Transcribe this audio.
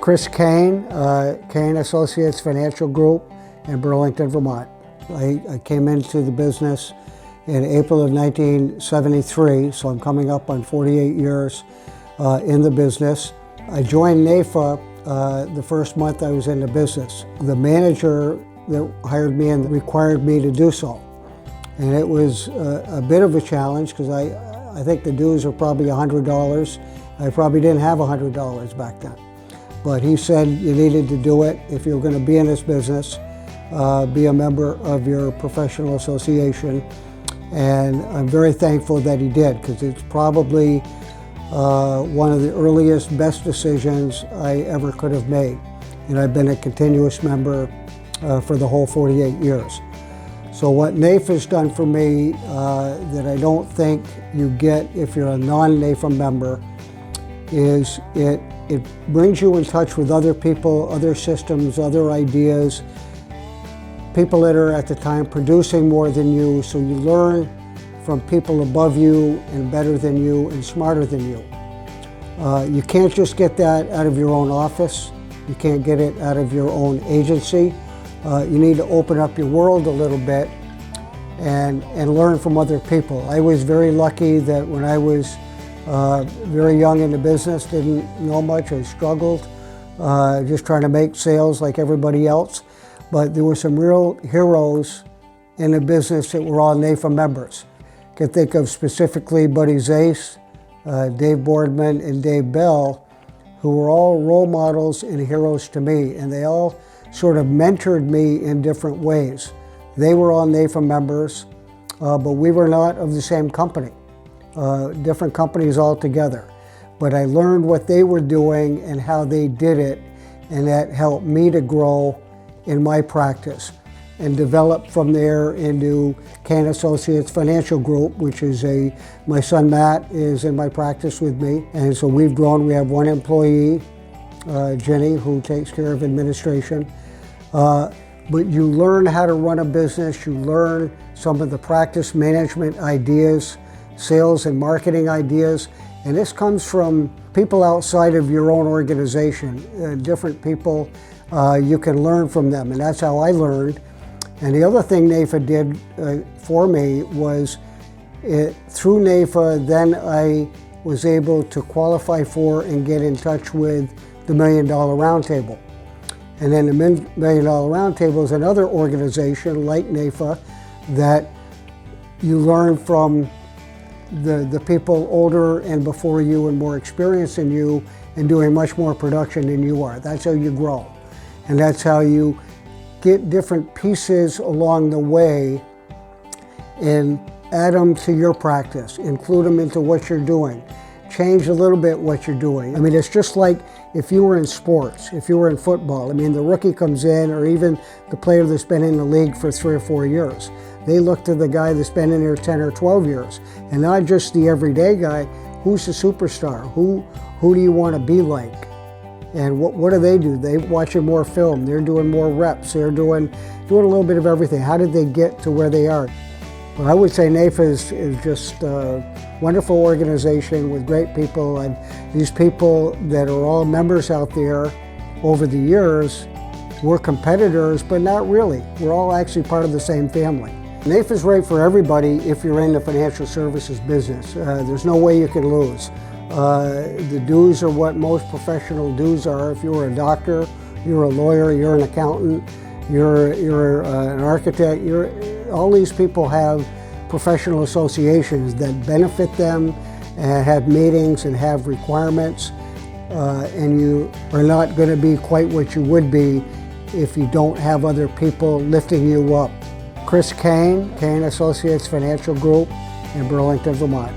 Cain Associates Financial Group in Burlington, Vermont. I came into the business in April of 1973, so I'm coming up on 48 years in the business. I joined NAIFA the first month I was in the business. The manager that hired me and required me to do so. And it was a bit of a challenge because I think the dues were probably $100. I probably didn't have $100 back then. But he said you needed to do it if you were going to be in this business, be a member of your professional association. And I'm very thankful that he did, because it's probably one of the earliest, best decisions I ever could have made. And I've been a continuous member for the whole 48 years. So what NAIFA's done for me that I don't think you get if you're a non-NAIFA member is it brings you in touch with other people, other systems, other ideas, people that are at the time producing more than you, so you learn from people above you and better than you and smarter than you. You can't just get that out of your own office. You can't get it out of your own agency. You need to open up your world a little bit and learn from other people. I was very lucky that when I was very young in the business, didn't know much, I struggled, just trying to make sales like everybody else. But there were some real heroes in the business that were all NAIFA members. I can think of specifically Buddy Zace, Dave Boardman, and Dave Bell, who were all role models and heroes to me, and they all sort of mentored me in different ways. They were all NAIFA members, but we were not of the same company. Different companies altogether. But I learned what they were doing and how they did it, and that helped me to grow in my practice and develop from there into Cain Associates Financial Group, which is my son Matt is in my practice with me. And so we've grown. We have one employee, Jenny, who takes care of administration. But you learn how to run a business. You learn some of the practice management ideas, sales and marketing ideas, and this comes from people outside of your own organization, different people. You can learn from them, and that's how I learned. And the other thing NAIFA did for me was, through NAIFA, then I was able to qualify for and get in touch with the $1 Million Roundtable. And then the $1 Million Roundtable is another organization like NAIFA that you learn from the people older and before you and more experienced than you and doing much more production than you are. That's how you grow. And that's how you get different pieces along the way and add them to your practice, include them into what you're doing, change a little bit what you're doing. I mean, it's just like if you were in sports, if you were in football. I mean, the rookie comes in, or even the player that's been in the league for 3 or 4 years. They look to the guy that's been in there 10 or 12 years, and not just the everyday guy. Who's the superstar? Who do you want to be like? And what do? They watching more film. They're doing more reps. They're doing a little bit of everything. How did they get to where they are? Well, I would say NAIFA is just a wonderful organization with great people, and these people that are all members out there over the years, we're competitors, but not really. We're all actually part of the same family. NAIFA is right for everybody if you're in the financial services business. There's no way you can lose. The dues are what most professional dues are. If you're a doctor, you're a lawyer, you're an accountant, you're an architect, all these people have professional associations that benefit them and have meetings and have requirements, and you are not going to be quite what you would be if you don't have other people lifting you up. Cain Associates Financial Group in Burlington, Vermont.